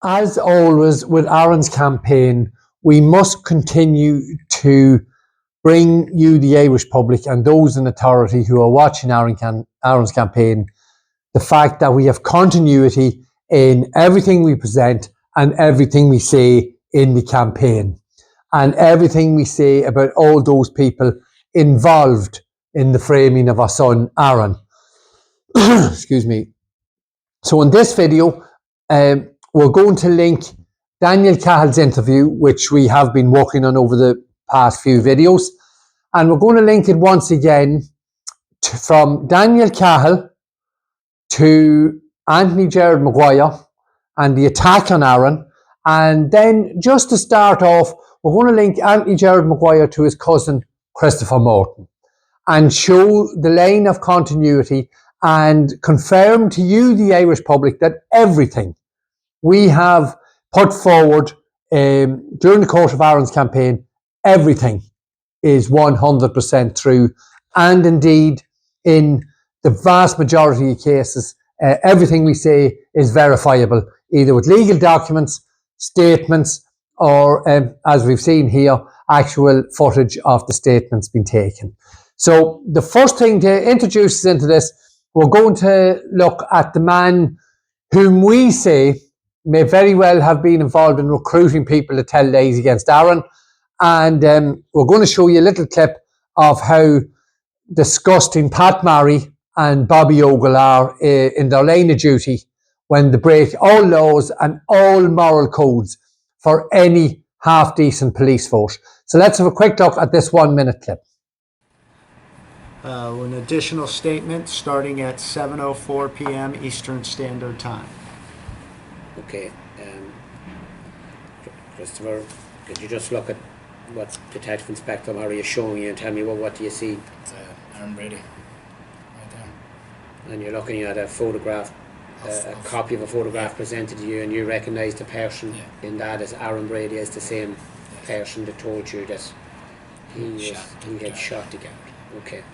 As always with Aaron's campaign, we must continue to bring you, the Irish public, and those in authority who are watching Aaron's campaign, the fact that we have continuity in everything we present and everything we say in the campaign, and everything we say about all those people involved in the framing of our son, Aaron. Excuse me. So in this video, we're going to link Daniel Cahill's interview, which we have been working on over the past few videos. And we're going to link it once again from Daniel Cahill to Gerard McGuire and the attack on Aaron. And then just to start off, we're going to link Gerard McGuire to his cousin, Christopher Morton, and show the line of continuity and confirm to you, the Irish public, that everything we have put forward during the course of Aaron's campaign, everything is 100% true. And indeed, in the vast majority of cases, everything we say is verifiable, either with legal documents, statements, or, as we've seen here, actual footage of the statements being taken. So the first thing to introduce us into this, we're going to look at the man whom we say may very well have been involved in recruiting people to tell lies against Aaron. And we're going to show you a little clip of how disgusting Pat Marry and Bobby Ogle are in their line of duty when they break all laws and all moral codes for any half-decent police force. So let's have a quick look at this 1 minute clip. An additional statement starting at 7:04 p.m. Eastern Standard Time. Okay, Christopher, could you just look at what Detective Inspector Maguire is showing you and tell me what do you see? It's Aaron Brady, right there. And you're looking at a photograph, a copy of a photograph presented to you, and you recognise the person in that as Aaron Brady, as the same person that told you that he had shot the guard. Okay,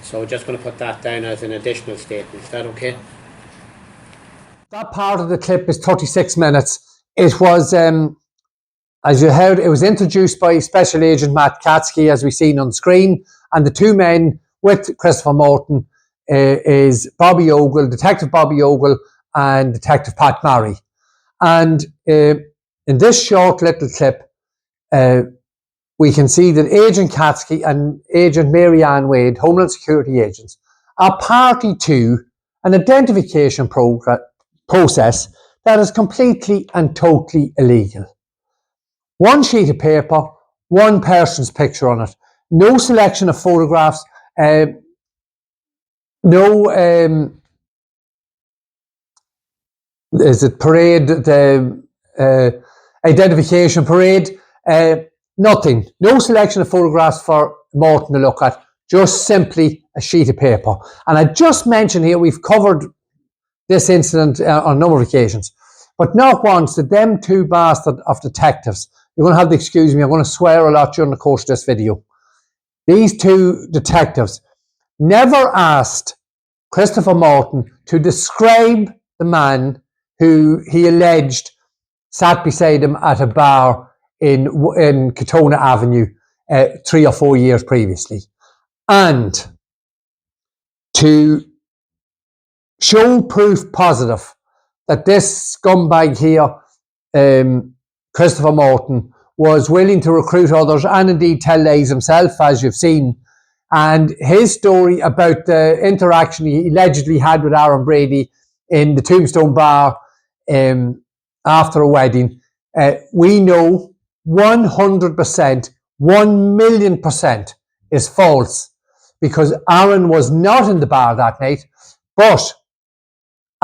so we're just going to put that down as an additional statement. Is that okay? That part of the clip is 36 minutes. It was, as you heard, it was introduced by Special Agent Matt Katsky, as we've seen on screen, and the two men with Christopher Morton is Bobby Ogle, Detective Bobby Ogle, and Detective Pat Marry. And in this short little clip, we can see that Agent Katsky and Agent Mary Ann Wade, Homeland Security agents, are party to an identification process that is completely and totally illegal. One sheet of paper, one person's picture on it, no selection of photographs, no identification parade, nothing, no selection of photographs for Morton to look at, just simply a sheet of paper. And I just mentioned here, we've covered this incident on a number of occasions, but not once did them two bastards of detectives, you're going to have to excuse me, I'm going to swear a lot during the course of this video, these two detectives never asked Christopher Morton to describe the man who he alleged sat beside him at a bar in Katonah Avenue 3 or 4 years previously, and to show proof positive that this scumbag here, Christopher Morton, was willing to recruit others and indeed tell lies himself, as you've seen. And his story about the interaction he allegedly had with Aaron Brady in the Tombstone Bar after a wedding, we know 100%, 1,000,000% is false, because Aaron was not in the bar that night, but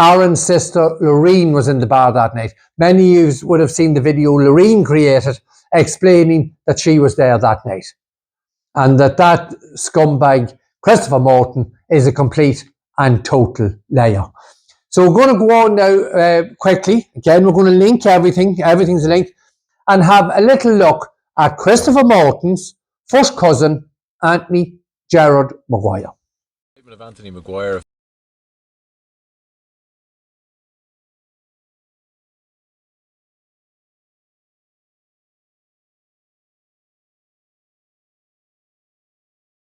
Aaron's sister Lorraine was in the bar that night. Many of you would have seen the video Lorraine created explaining that she was there that night, and that scumbag Christopher Morton is a complete and total liar. So we're going to go on now quickly. Again, we're going to link everything. Everything's linked, and have a little look at Christopher Morton's first cousin, Gerard McGuire. Statement of Anthony Maguire.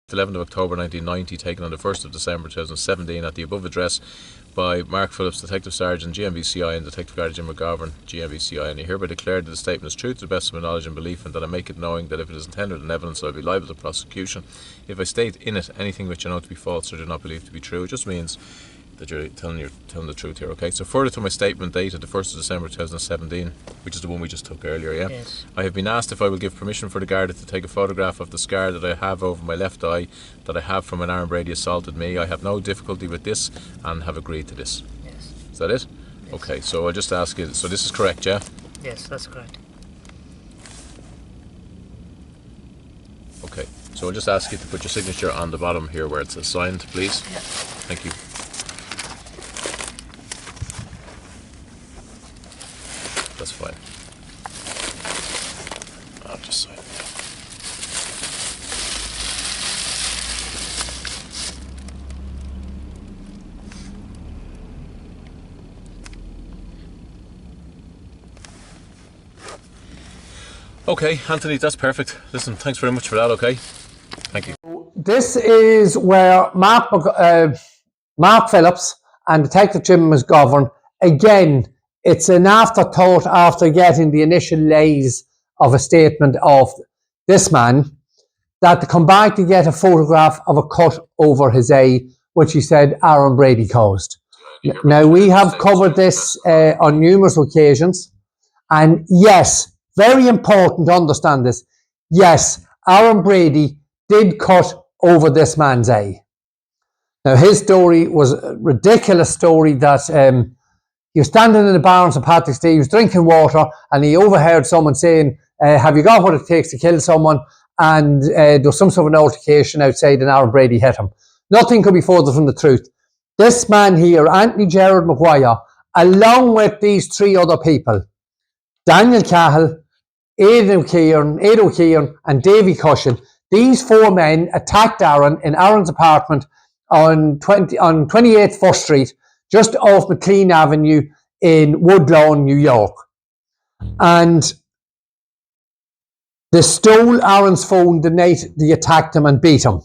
11th of October 1990, taken on the 1st of December 2017 at the above address by Mark Phillips, Detective Sergeant, GMVCI, and Detective Guard Jim McGovern, GMVCI, and I hereby declare that the statement is true to the best of my knowledge and belief, and that I make it knowing that if it is intended in evidence, I will be liable to prosecution. If I state in it anything which I know to be false or do not believe to be true, it just means that you're telling the truth here, okay? So further to my statement dated the 1st of December 2017, which is the one we just took earlier, yeah? Yes. I have been asked if I will give permission for the Garda to take a photograph of the scar that I have over my left eye that I have from when Aaron Brady assaulted me. I have no difficulty with this and have agreed to this. Yes. Is that it? Yes. Okay, so I'll just ask you, so this is correct, yeah? Yes, that's correct. Okay, so I'll just ask you to put your signature on the bottom here where it says signed, please. Yeah. Thank you. That's fine. I'll just sign it. Okay, Anthony, that's perfect. Listen, thanks very much for that, okay? Thank you. This is where Mark Phillips and Detective Jim McGovern, again, it's an afterthought after getting the initial lays of a statement of this man, that to come back to get a photograph of a cut over his eye, which he said Aaron Brady caused. Now, we have covered this on numerous occasions, and yes, very important to understand this. Yes, Aaron Brady did cut over this man's eye. Now, his story was a ridiculous story that he was standing in the bar on St. Patrick's Day, he was drinking water, and he overheard someone saying, have you got what it takes to kill someone? And there was some sort of an altercation outside, and Aaron Brady hit him. Nothing could be further from the truth. This man here, Anthony Gerard McGuire, along with these three other people, Daniel Cahill, Aidan O'Kieran, and Davy Cushion, these four men attacked Aaron in Aaron's apartment on 28th First Street, just off McLean Avenue in Woodlawn, New York. And they stole Aaron's phone the night they attacked him and beat him.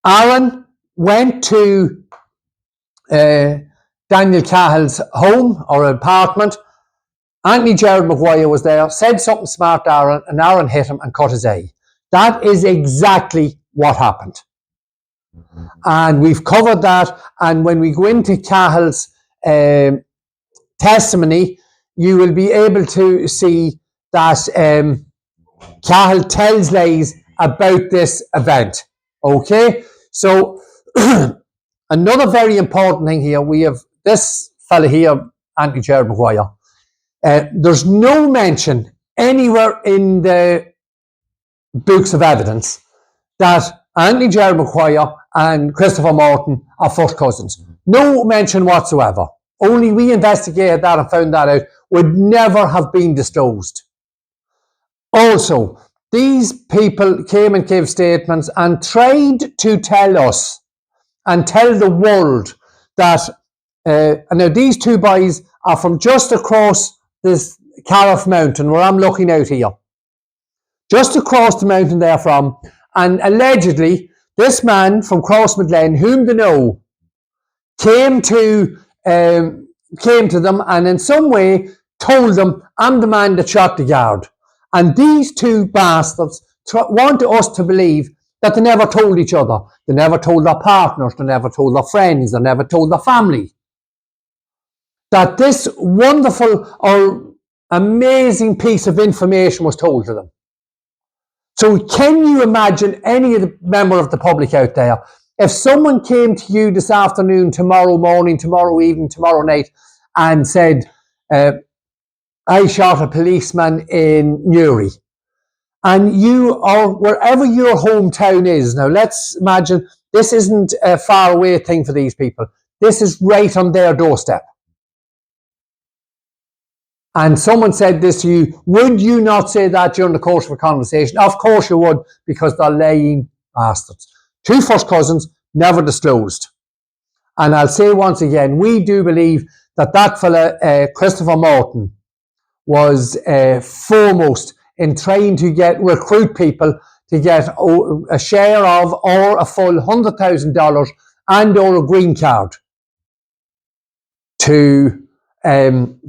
Aaron went to Daniel Cahill's home or apartment. Anthony Gerard McGuire was there, said something smart to Aaron, and Aaron hit him and cut his eye. That is exactly what happened. And we've covered that, and when we go into Cahill's testimony, you will be able to see that Cahill tells lies about this event. Okay? So, another very important thing here, we have this fella here, Anthony Gerard McGuire. There's no mention anywhere in the books of evidence that Anthony Gerard McGuire and Christopher Morton are first cousins. No mention whatsoever. Only we investigated that and found that out. Would never have been disclosed. Also, these people came and gave statements and tried to tell us and tell the world that now these two boys are from just across this Cariff Mountain where I'm looking out here. Just across the mountain they're from, and allegedly this man from Crossmaglen, whom they know, came to them and in some way told them, I'm the man that shot the guard. And these two bastards wanted us to believe that they never told each other. They never told their partners, they never told their friends, they never told their family. That this wonderful or amazing piece of information was told to them. So can you imagine any of the member of the public out there, if someone came to you this afternoon, tomorrow morning, tomorrow evening, tomorrow night, and said, I shot a policeman in Newry, and you, or wherever your hometown is, now let's imagine this isn't a far away thing for these people. This is right on their doorstep. And someone said this to you, would you not say that during the course of a conversation? Of course you would, because they're lying bastards. Two first cousins, never disclosed. And I'll say once again, we do believe that that fella, Christopher Morton, was foremost in trying to recruit people to get a share of or a full $100,000 and or a green card to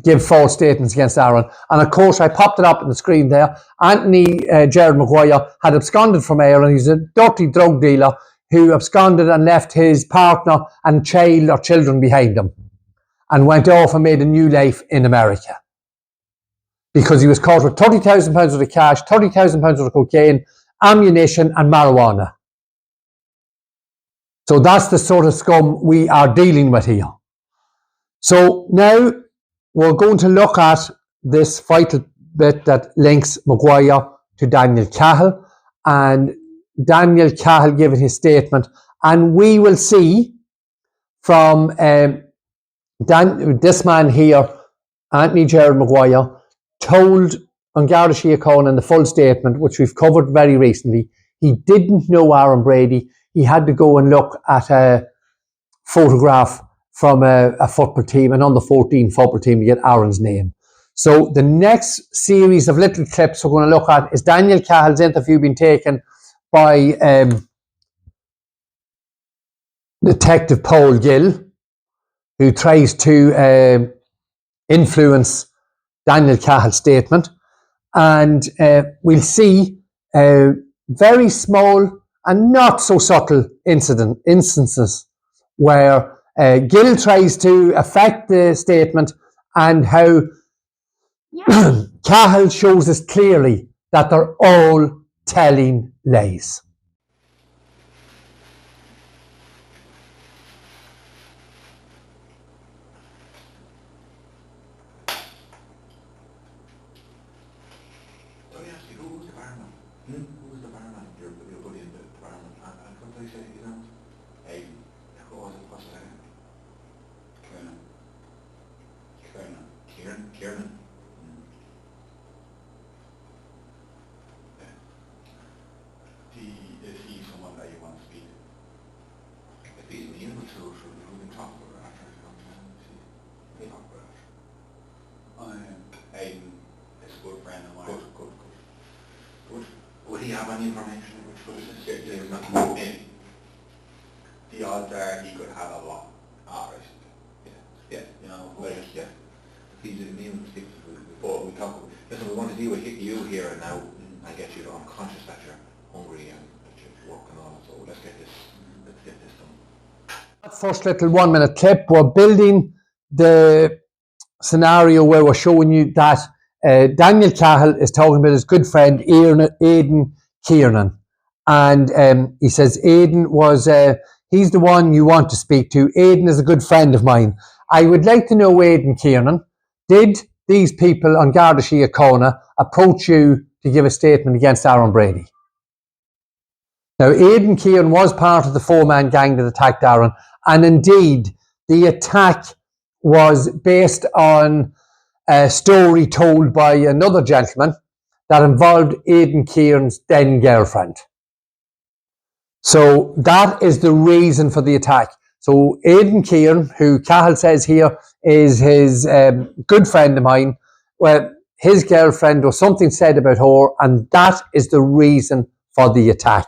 give false statements against Aaron. And of course, I popped it up on the screen there. Gerard McGuire had absconded from Aaron. He's a dirty drug dealer who absconded and left his partner and child or children behind him and went off and made a new life in America. Because he was caught with £30,000 worth of cash, £30,000 worth of cocaine, ammunition and marijuana. So that's the sort of scum we are dealing with here. So now we're going to look at this vital bit that links Maguire to Daniel Cahill, and Daniel Cahill giving his statement, and we will see from this man here, Gerard McGuire, told An Garda Síochána in the full statement, which we've covered very recently, he didn't know Aaron Brady. He had to go and look at a photograph from a football team, an under 14 football team, to get Aaron's name. So the next series of little clips we're going to look at is Daniel Cahill's interview being taken by Detective Paul Gill, who tries to influence Daniel Cahill's statement. And we'll see very small and not so subtle instances where Gill tries to affect the statement, and how Cahill shows us clearly that they're all telling lies. Kieran. Is he someone that you want to speak to? If he's amenable to it, we can talk about it after he comes in. We can talk about it. Aidan is a good friend of mine. Good. Would he have any information which was maybe? The odds are he could have a lot. Right. Yeah. You know, yeah. He's immune to things before we talk about. Listen, we want to deal with you here and now. I get you. I'm conscious that you're hungry and that you're working on it. So let's get this done. That first little 1 minute clip, we're building the scenario where we're showing you that Daniel Cahill is talking about his good friend Aidan Kiernan, and he says Aidan was he's the one you want to speak to. Aidan is a good friend of mine. I would like to know, Aidan Kiernan, did these people on Garda Síochána approach you to give a statement against Aaron Brady? Now, Aidan Kiernan was part of the four-man gang that attacked Aaron, and indeed, the attack was based on a story told by another gentleman that involved Aidan Kiernan's then girlfriend. So that is the reason for the attack. So Aidan Kiernan, who Cahill says here is his good friend of mine, well, his girlfriend, or something said about her, and that is the reason for the attack.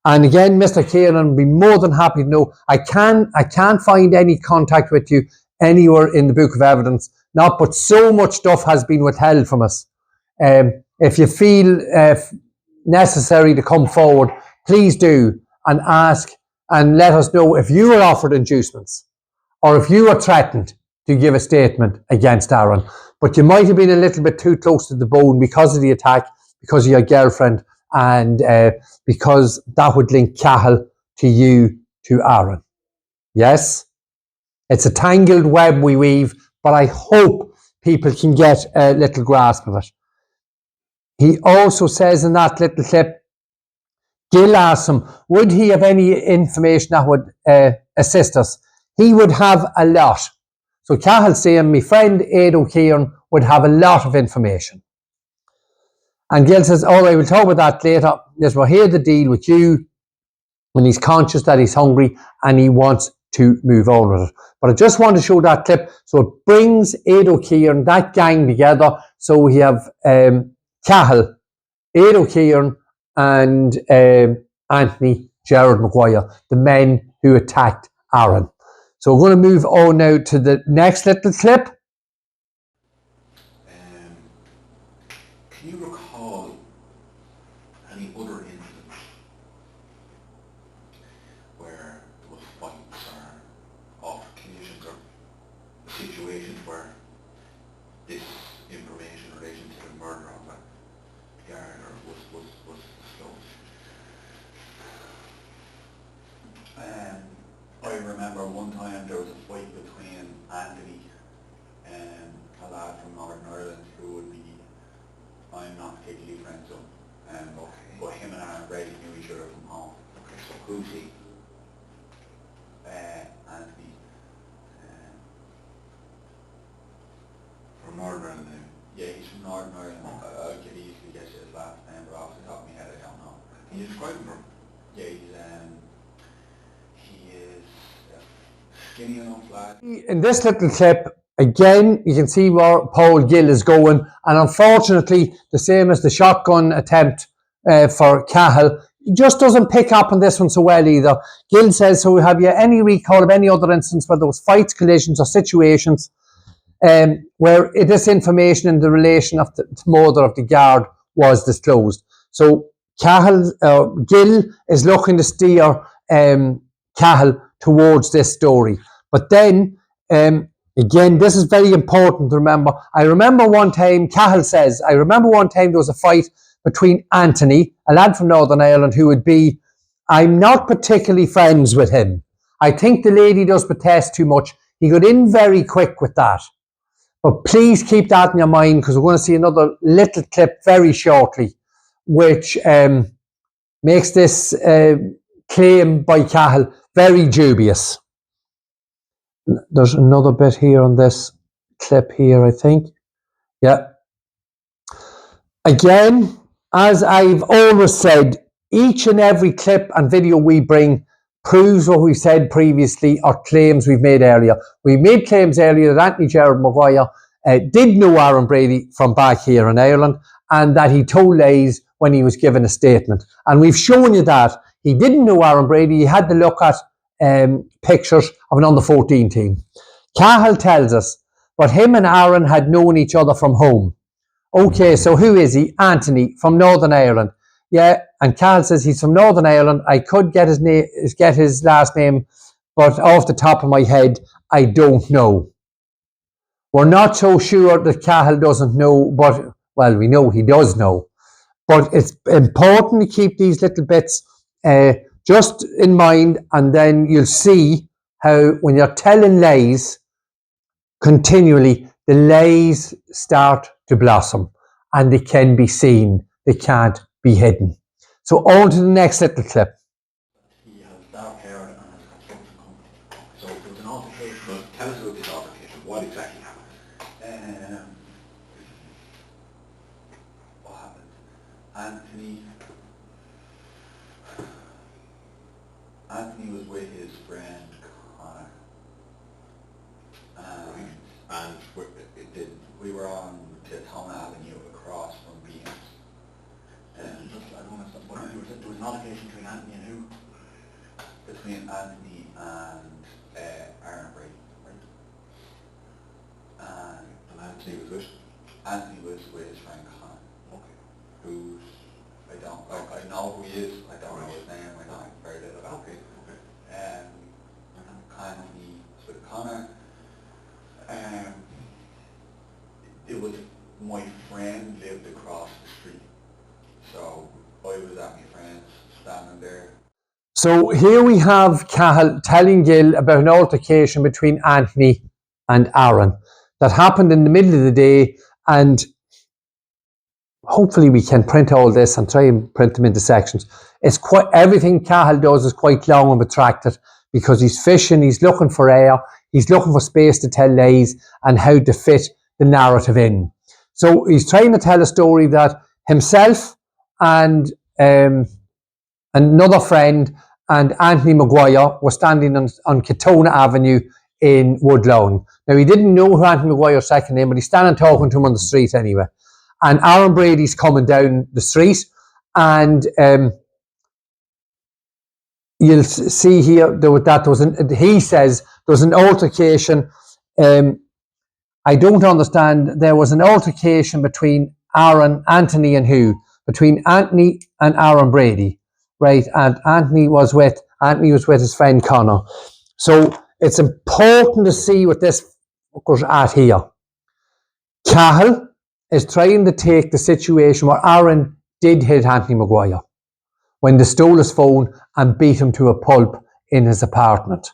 And again, Mr. Kiernan would be more than happy to know. I can't find any contact with you anywhere in the book of evidence, not, but so much stuff has been withheld from us. If you feel necessary to come forward, please do, and ask and let us know if you were offered inducements or if you were threatened to give a statement against Aaron. But you might have been a little bit too close to the bone because of the attack, because of your girlfriend, and because that would link Cahill to you, to Aaron. Yes? It's a tangled web we weave, but I hope people can get a little grasp of it. He also says in that little clip, Gill asks him, would he have any information that would assist us? He would have a lot. So Cahill saying, my friend Aidan Kiernan would have a lot of information. And Gill says, all right, we'll talk about that later. Yes, we're here to deal with you. And he's conscious that he's hungry and he wants to move on with it. But I just want to show that clip. So it brings Aidan Kiernan, that gang together. So we have Cahill, Aidan Kiernan, and Anthony Gerard McGuire, the men who attacked Aaron. So we're going to move on now to the next little clip. Can you recall any other incidents where there was fights or altercations or situations where this information in relation to the murder of a gardener was disclosed? I remember one time there was a fight between Anthony and a lad from Northern Ireland who would be, I'm not particularly friends with him, but him and Aaron Brady knew each other from home. Okay, so who's he? Anthony. From Northern Ireland then? Yeah, he's from Northern Ireland. I could easily guess his last name, but off the top of my head I don't know. Can you describe him for him? Yeah, he is skinny enough lad. In this little clip, again, you can see where Paul Gill is going, and unfortunately, the same as the shotgun attempt for Cahill, he just doesn't pick up on this one so well either. Gill says, so have you any recall of any other instance where there was fights, collisions or situations where this information in the relation of the murder of the guard was disclosed? So Cahill, Gill is looking to steer Cahill towards this story. But then, again, this is very important to remember. I remember one time there was a fight between Anthony, a lad from Northern Ireland, who would be, I'm not particularly friends with him. I think the lady does protest too much. He got in very quick with that. But please keep that in your mind, because we're going to see another little clip very shortly, which makes this claim by Cahill very dubious. There's another bit here on this clip here, I think. Yeah. Again, as I've always said, each and every clip and video we bring proves what we said previously or claims we've made earlier. We made claims earlier that Anthony Gerard McGuire did know Aaron Brady from back here in Ireland, and that he told lies when he was given a statement. And we've shown you that he didn't know Aaron Brady. He had to look at pictures of an under-14 team. Cahill tells us, but him and Aaron had known each other from home. Okay, so who is he? Anthony from Northern Ireland. Yeah, and Cahill says he's from Northern Ireland. I could get his last name, but off the top of my head, I don't know. We're not so sure that Cahill doesn't know, but, well, we know he does know. But it's important to keep these little bits just in mind, and then you'll see how when you're telling lies continually, the lies start to blossom, and they can be seen. They can't be hidden. So on to the next little clip. He has dark hair and has a construction company. So there was an altercation. Tell us about this altercation. What exactly happened? What happened? Anthony was with his friend Connor, and we were on Katonah Avenue across from Beams. I don't want to stop. There was an altercation between Anthony and who? Between Anthony and Aaron Brady, right? And Anthony was with? Anthony was with his friend Connor. Okay. I know who he is. I don't know his name. I know very little about him. Okay. Anthony was with Connor. It was my friend lived across the street, so I was at my friend's standing there. So here we have Cahill telling Gill about an altercation between Anthony and Aaron that happened in the middle of the day, and hopefully we can print all this and try and print them into sections. It's quite, everything Cahill does is quite long and protracted, because he's fishing, he's looking for air, he's looking for space to tell lies and how to fit the narrative in. So he's trying to tell a story that himself and another friend and Anthony Maguire were standing on Katonah Avenue in Woodlawn. Now, he didn't know who Anthony Maguire's second name, but he's standing talking to him on the street anyway. And Aaron Brady's coming down the street, and you'll see here he says there was an altercation. I don't understand. There was an altercation between Anthony and who? Between Anthony and Aaron Brady, right? And Anthony was with his friend Connor. So it's important to see what this goes at here. Cahill is trying to take the situation where Aaron did hit Anthony Maguire when they stole his phone and beat him to a pulp in his apartment.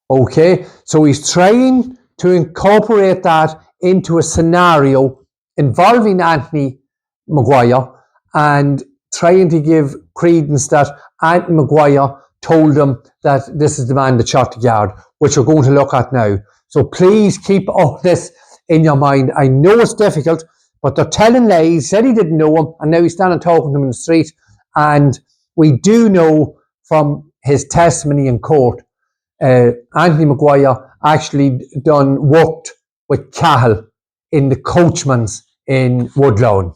Okay, so he's trying to incorporate that into a scenario involving Anthony Maguire and trying to give credence that Anthony Maguire told him that this is the man that shot the guard, which we're going to look at now. So please keep all this in your mind. I know it's difficult, but they're telling lies. He said he didn't know him, and now he's standing talking to him in the street. And we do know from his testimony in court, Anthony Maguire actually worked with Cahill in the Coachman's in Woodlawn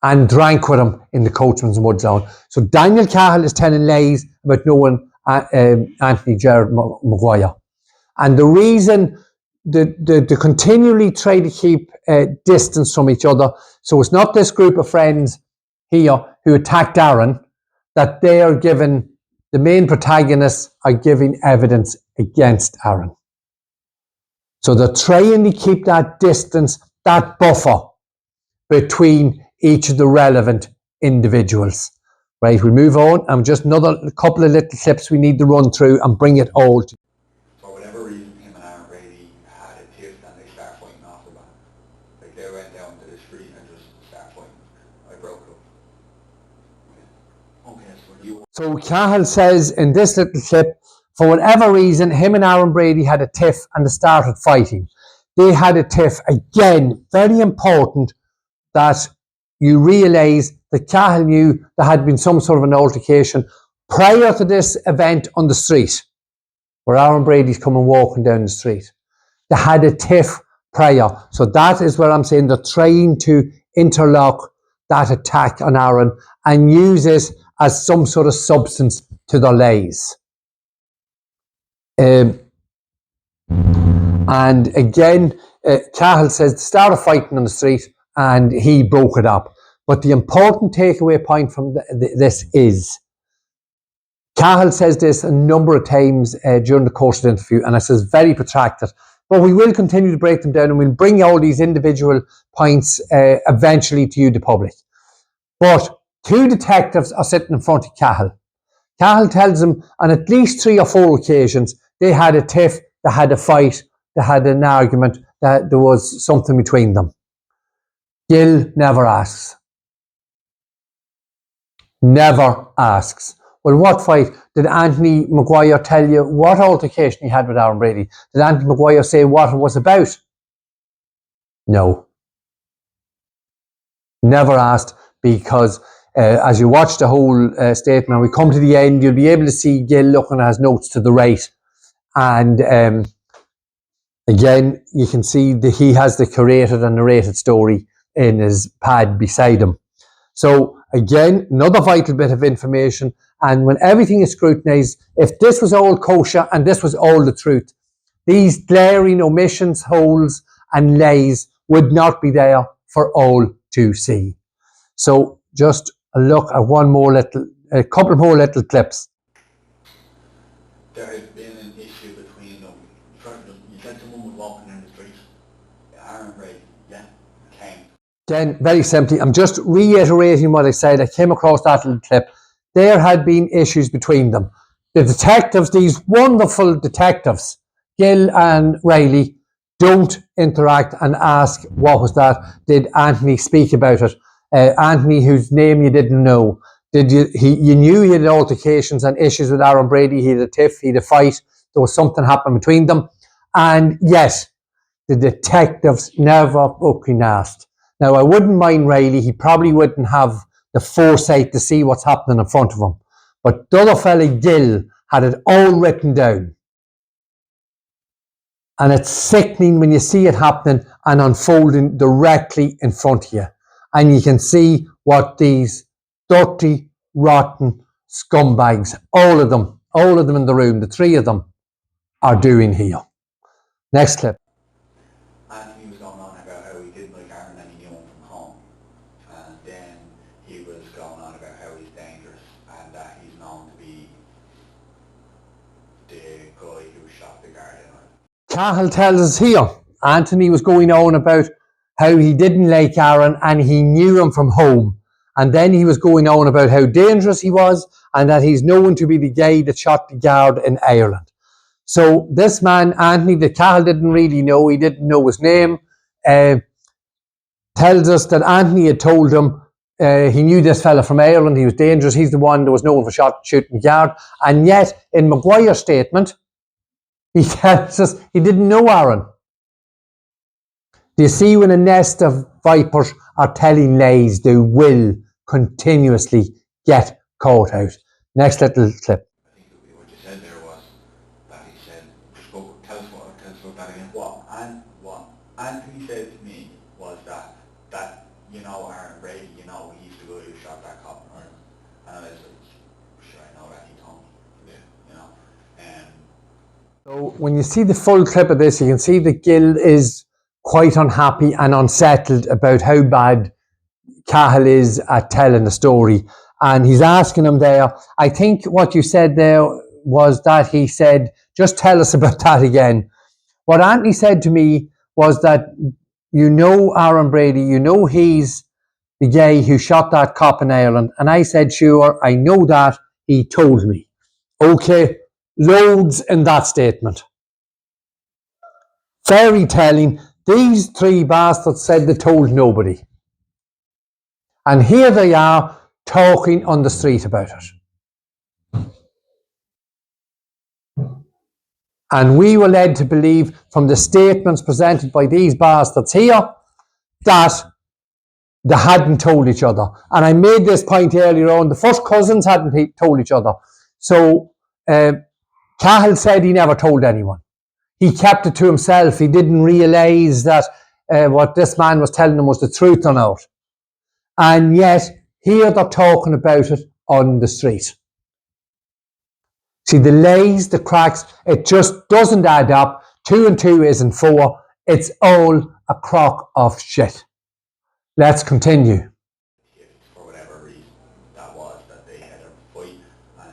and drank with him in the Coachman's in Woodlawn. So Daniel Cahill is telling lies about knowing Anthony Gerard Maguire. And the reason they continually try to keep distance from each other, so it's not this group of friends here who attacked Aaron, that they are giving, the main protagonists are giving evidence against Aaron. So they're trying to keep that distance, that buffer between each of the relevant individuals. Right, we move on, and just another couple of little clips we need to run through and bring it all to. For whatever reason, him and Aaron Brady had a tiff and they start fighting off the bat. Like they went down to the street and just start fighting. I broke up. Okay, so you. So Cahill says in this little clip, for whatever reason, him and Aaron Brady had a tiff and they started fighting. They had a tiff. Again, very important that you realise that Cahill knew there had been some sort of an altercation prior to this event on the street, where Aaron Brady's coming walking down the street. They had a tiff prior. So that is what I'm saying. They're trying to interlock that attack on Aaron and use it as some sort of substance to their lies. And again, Cahill says they started fighting on the street and he broke it up. But the important takeaway point from this is, Cahill says this a number of times during the course of the interview, and it says very protracted. But we will continue to break them down and we'll bring all these individual points eventually to you, the public. But two detectives are sitting in front of Cahill. Cahill tells them on at least 3 or 4 occasions they had a tiff, they had a fight, they had an argument, that there was something between them. Gill never asks. Never asks. Well, what fight? Did Anthony Maguire tell you what altercation he had with Aaron Brady? Did Anthony Maguire say what it was about? No. Never asked, because as you watch the whole statement and we come to the end, you'll be able to see Gill looking at his notes to the right. And again, you can see that he has the curated and narrated story in his pad beside him. So again, another vital bit of information. And when everything is scrutinised, if this was all kosher and this was all the truth, these glaring omissions, holes and lies would not be there for all to see. So just a look at a couple more little clips. There has been an issue between them. You said someone was walking in the street. Aaron Brady, yeah, came. Again, very simply, I'm just reiterating what I said. I came across that little clip. There had been issues between them. The detectives, these wonderful detectives, Gill and Riley, don't interact and ask, what was that? Did Anthony speak about it? Anthony, whose name you didn't know. You knew he had altercations and issues with Aaron Brady. He had a tiff, he had a fight. There was something happening between them. And yes, the detectives never fucking asked. Now, I wouldn't mind Riley. He probably wouldn't have the foresight to see what's happening in front of him. But the other fella, Gill, had it all written down. And it's sickening when you see it happening and unfolding directly in front of you. And you can see what these dirty, rotten scumbags, all of them in the room, the three of them, are doing here. Next clip. And he was going on about how he didn't like Aaron and he knew him from home. And then he was going on about how he's dangerous and that he's known to be the guy who shot the guard. Cahill tells us here, Anthony was going on about how he didn't like Aaron and he knew him from home. And then he was going on about how dangerous he was and that he's known to be the guy that shot the guard in Ireland. So this man, Anthony, that Cahill didn't really know, he didn't know his name, tells us that Anthony had told him he knew this fella from Ireland, he was dangerous, he's the one that was known for shooting the guard. And yet, in Maguire's statement, he tells us he didn't know Aaron. Do you see, when a nest of vipers are telling lies, they will continuously get caught out. Next little clip. I think what you said there was that he said, tell us what that again. What Anthony said to me was that you know Aaron Brady, you know he's the guy who shot that cop in Ireland. And I was like, sure, I know that, he told me. Yeah, you know. So when you see the full clip of this, you can see that Gil is quite unhappy and unsettled about how bad Cahill is at telling the story. And he's asking him there, I think what you said there was that he said, just tell us about that again. What Anthony said to me was that, you know Aaron Brady, you know he's the guy who shot that cop in Ireland. And I said, sure, I know that, he told me. Okay, loads in that statement. Very telling. These three bastards said they told nobody. And here they are talking on the street about it. And we were led to believe from the statements presented by these bastards here that they hadn't told each other. And I made this point earlier on, the first cousins hadn't told each other. So Cahill said he never told anyone. He kept it to himself. He didn't realise that what this man was telling him was the truth or not. And yet, here they're talking about it on the street. See, the lies, the cracks, it just doesn't add up. 2 and 2 isn't 4. It's all a crock of shit. Let's continue. For whatever reason that was, that they had a fight. And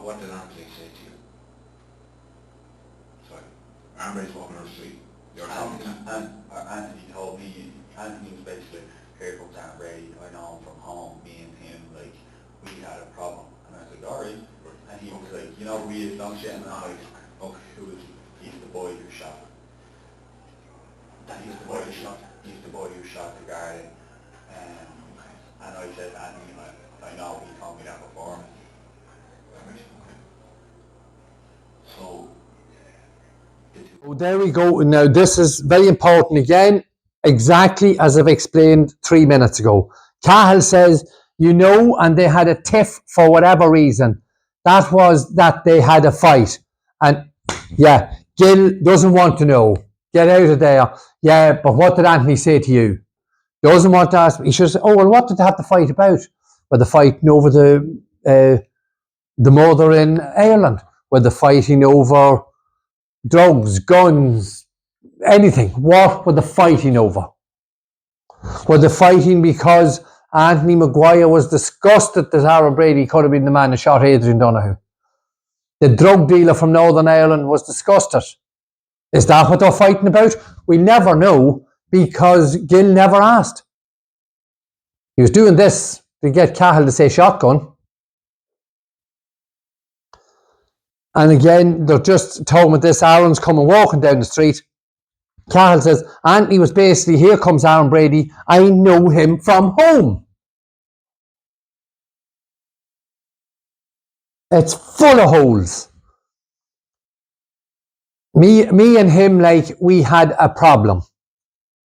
what did Anthony say to you? Sorry, Aaron Brady's walking on the street. Anthony told me, Anthony was basically, here comes Aaron Brady, I know him from home, me and him, like, we had a problem. And I was like, alright. And he was like, you know who he is, don't you? And I'm like, okay, who is he? He's the boy who shot. He's the boy who shot the guard. And I said, Anthony, I know, he told me that before. So, Oh, there we go. Now, this is very important again, exactly as I've explained 3 minutes ago. Cahill says, you know, and they had a tiff for whatever reason. That was that they had a fight. And yeah, Gil doesn't want to know. Get out of there. Yeah, but what did Anthony say to you? Doesn't want to ask. He should say, oh, well, what did they have to fight about? Were they fighting over the mother in Ireland? Were they fighting over drugs, guns, anything? What were they fighting over? Were they fighting because Anthony Maguire was disgusted that Aaron Brady could have been the man who shot Adrian Donoghue? The drug dealer from Northern Ireland was disgusted. Is that what they're fighting about? We never know because Gil never asked. He was doing this to get Cahill to say shotgun. And again, they're just talking about this. Aaron's coming walking down the street. Cahill says, Anthony was basically, here comes Aaron Brady. I know him from home. It's full of holes. Me and him, like, we had a problem.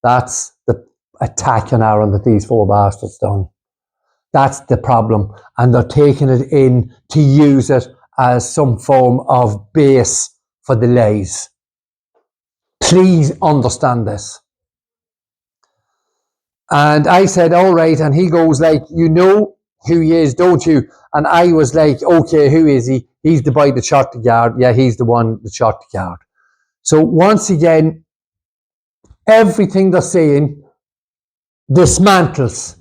That's the attack on Aaron that these 4 bastards done. That's the problem. And they're taking it in to use it as some form of base for the lies. Please understand this. And I said, all right. And he goes like, you know who he is, don't you? And I was like, okay, who is he? He's the boy that shot the guard. Yeah, he's the one that shot the guard. So once again, everything they're saying dismantles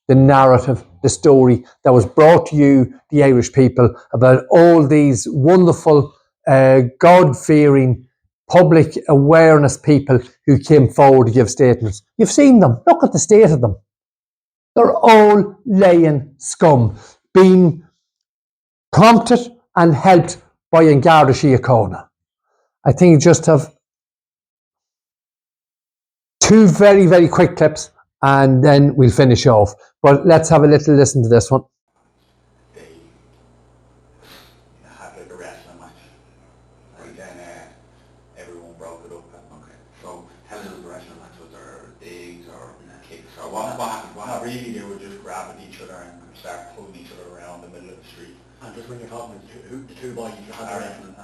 the narrative, the story that was brought to you, the Irish people, about all these wonderful, God-fearing, public awareness people who came forward to give statements. You've seen them. Look at the state of them. They're all laying scum, being prompted and helped by An Garda Síochána. I think you just have two very, very quick clips and then we'll finish off. But let's have a little listen to this one. They had like a wrestling match, and then everyone broke it up. Okay, so tell us what the wrestling match was, or digs, or kicks, or what happened? What really, they were just grabbing each other and start pulling each other around the middle of the street. And just when you're talking about the two boys you had wrestling,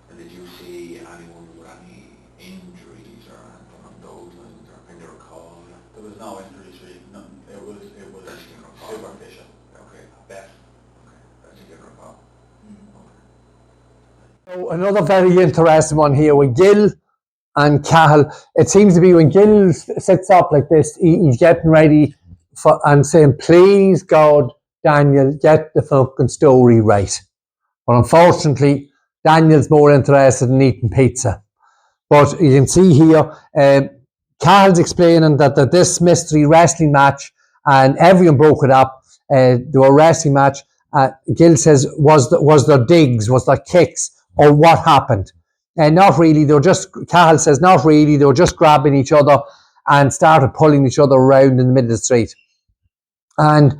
and did you see anyone with any injuries or anything on those lines, or can you recall? There was no injuries, really. Nothing. It was superficial. Okay, I bet. Okay, that's you can recall. Okay. So another very interesting one here with Gill and Cahill. It seems to be when Gill sits up like this, he's getting ready for and saying, please God, Daniel, get the fucking story right. But unfortunately, Daniel's more interested in eating pizza. But you can see here, Carl's explaining that this mystery wrestling match, and everyone broke it up, they were wrestling match. Gill says, was there digs, was there kicks, or what happened? And not really, Cahill says, not really, they were just grabbing each other and started pulling each other around in the middle of the street. And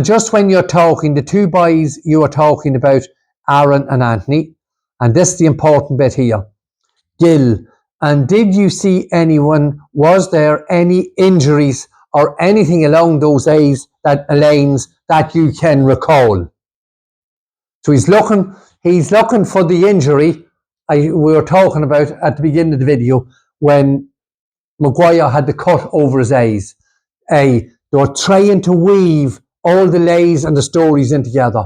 just when you're talking, the two boys you are talking about, Aaron and Anthony, and this is the important bit here, Gill, and did you see anyone, was there any injuries or anything along those lanes that you can recall? So he's looking for the injury we were talking about at the beginning of the video when Maguire had the cut over his eyes. They were trying to weave all the lays and the stories in together.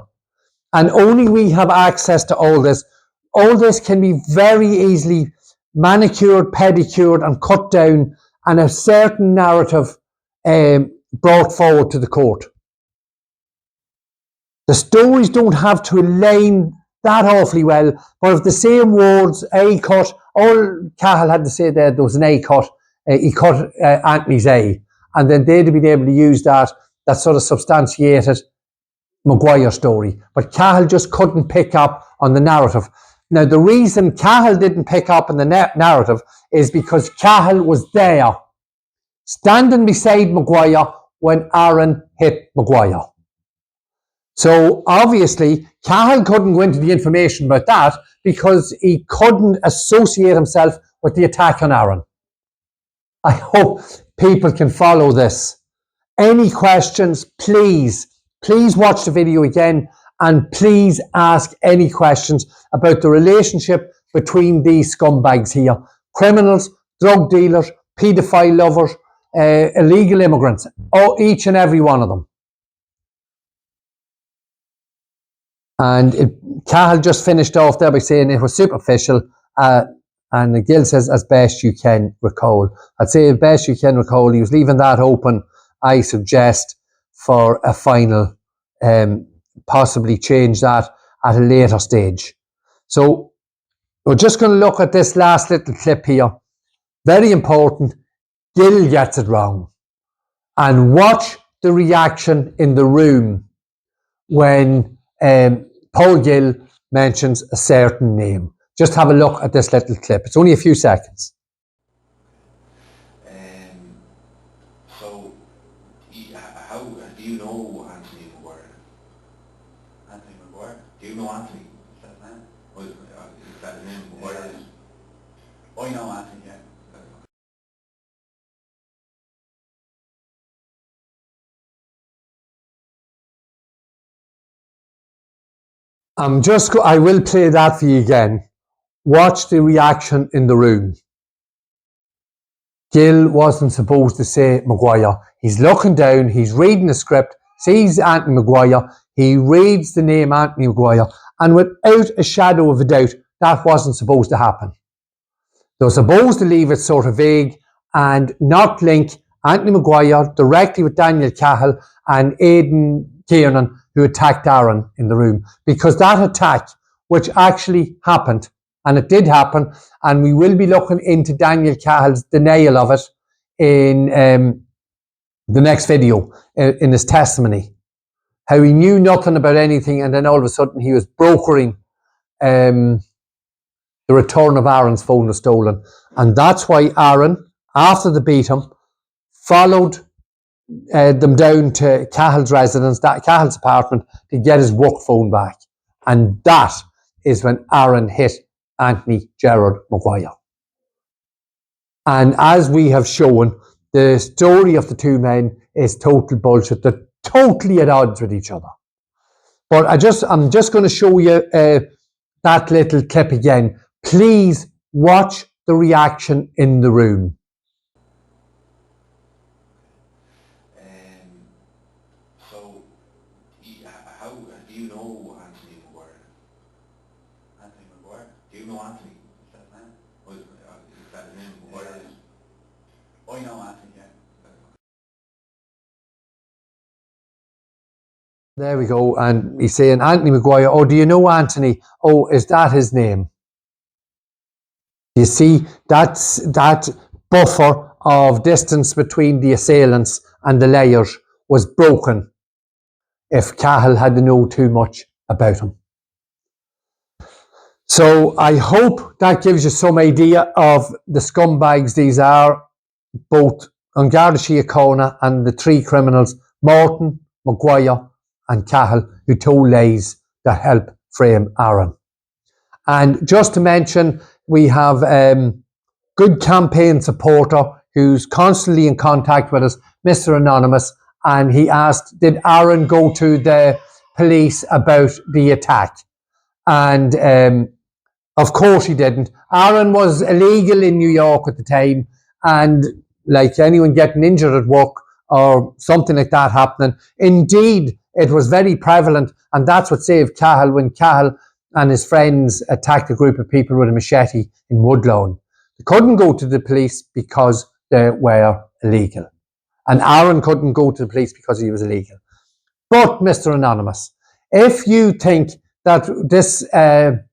And only we have access to all this. All this can be very easily manicured, pedicured, and cut down, and a certain narrative brought forward to the court. The stories don't have to align that awfully well, but if the same words, A cut, all Cahill had to say there was an A cut, he cut Anthony's A, and then they'd have been able to use that sort of substantiated Maguire story. But Cahill just couldn't pick up on the narrative. Now, the reason Cahill didn't pick up on the narrative is because Cahill was there, standing beside Maguire when Aaron hit Maguire. So, obviously, Cahill couldn't go into the information about that because he couldn't associate himself with the attack on Aaron. I hope people can follow this. Any questions, please watch the video again and please ask any questions about the relationship between these scumbags here. Criminals, drug dealers, paedophile lovers, illegal immigrants, each and every one of them. And Cahill just finished off there by saying it was superficial, and Gill says, as best you can recall. I'd say as best you can recall, he was leaving that open, I suggest, for a final, possibly change that at a later stage. So we're just going to look at this last little clip here. Very important. Gill gets it wrong. And watch the reaction in the room when Paul Gill mentions a certain name. Just have a look at this little clip. It's only a few seconds. So, how do you know Anthony Maguire? Anthony Maguire? Do you know Anthony? Is that his name? Or is that his name? Maguire? I know Anthony, yeah. I will play that for you again. Watch the reaction in the room. Gill wasn't supposed to say Maguire. He's looking down, he's reading the script, sees Anthony Maguire, he reads the name Anthony Maguire, and without a shadow of a doubt, that wasn't supposed to happen. They were supposed to leave it sort of vague and not link Anthony Maguire directly with Daniel Cahill and Aidan Kiernan, who attacked Aaron in the room. Because that attack, which actually happened, and it did happen, and we will be looking into Daniel Cahill's denial of it in the next video, in his testimony. How he knew nothing about anything, and then all of a sudden he was brokering the return of Aaron's phone was stolen. And that's why Aaron, after they beat him, followed them down to Cahill's residence, Cahill's apartment, to get his work phone back. And that is when Aaron hit Anthony Gerard Maguire. And as we have shown, the story of the two men is total bullshit. They're totally at odds with each other. But I'm just going to show you that little clip again. Please watch the reaction in the room. So, how do you know Anthony Maguire? Anthony Maguire? Do you know Anthony? Is that his name? Or is that his name? Maguire? I know Anthony, yeah. There we go. And he's saying, Anthony Maguire, oh, do you know Anthony? Oh, is that his name? You see, that's that buffer of distance between the assailants and the layers was broken if Cahill had to know too much about him. So I hope that gives you some idea of the scumbags these are, both An Garda Síochána and the three criminals, Morton, Maguire and Cahill, who told lies that help frame Aaron. And just to mention, we have good campaign supporter who's constantly in contact with us, Mr. Anonymous, and he asked, did Aaron go to the police about the attack? And of course he didn't. Aaron was illegal in New York at the time, and like anyone getting injured at work or something like that happening, indeed it was very prevalent, and that's what saved Cahill when Cahill and his friends attacked a group of people with a machete in Woodlawn. They couldn't go to the police because they were illegal. And Aaron couldn't go to the police because he was illegal. But, Mr. Anonymous, if you think that this, the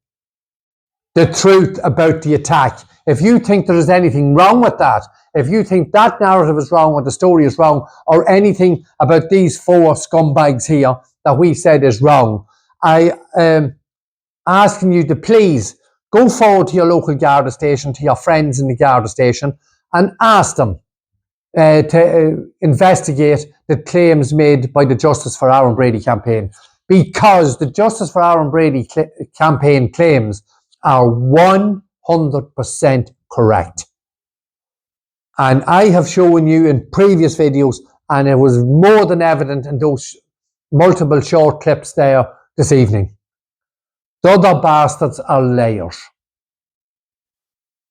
truth about the attack, if you think there is anything wrong with that, if you think that narrative is wrong or the story is wrong, or anything about these four scumbags here that we said is wrong, I asking you to please go forward to your local Garda station, to your friends in the Garda station, and ask them to investigate the claims made by the Justice for Aaron Brady campaign, because the Justice for Aaron Brady campaign claims are 100% correct. And I have shown you in previous videos, and it was more than evident in those multiple short clips there this evening. The other bastards are liars.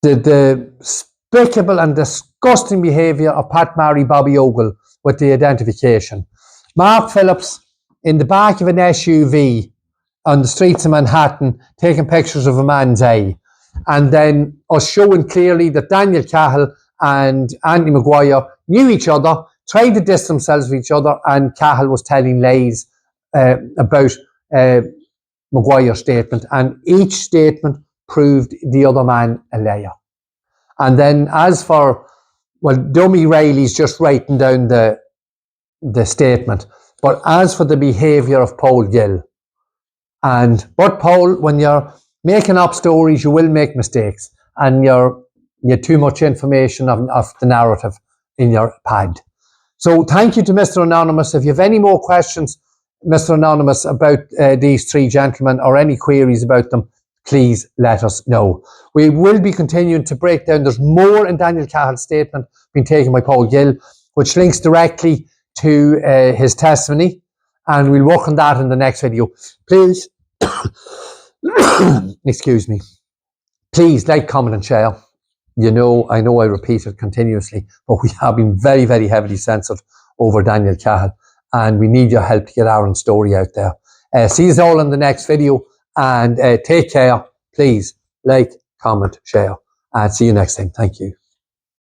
The despicable and disgusting behaviour of Pat Mary Bobby Ogle with the identification. Mark Phillips in the back of an SUV on the streets of Manhattan taking pictures of a man's eye. And then us showing clearly that Daniel Cahill and Anthony Maguire knew each other, tried to distance themselves from each other, and Cahill was telling lies about Maguire's statement, and each statement proved the other man a liar. And then as for, well, Dummy Riley's just writing down the statement, but as for the behaviour of Paul Gill, but Paul, when you're making up stories, you will make mistakes, and you have too much information of the narrative in your pad. So thank you to Mr. Anonymous. If you have any more questions, Mr. Anonymous, about these three gentlemen, or any queries about them, please let us know. We will be continuing to break down. There's more in Daniel Cahill's statement being taken by Paul Gill, which links directly to his testimony, and we'll work on that in the next video. Please, excuse me, please like, comment and share. you know I repeat it continuously, but we have been very, very heavily censored over Daniel Cahill, and we need your help to get Aaron's story out there. See you all in the next video, and take care. Please like, comment, share, and see you next time. Thank you.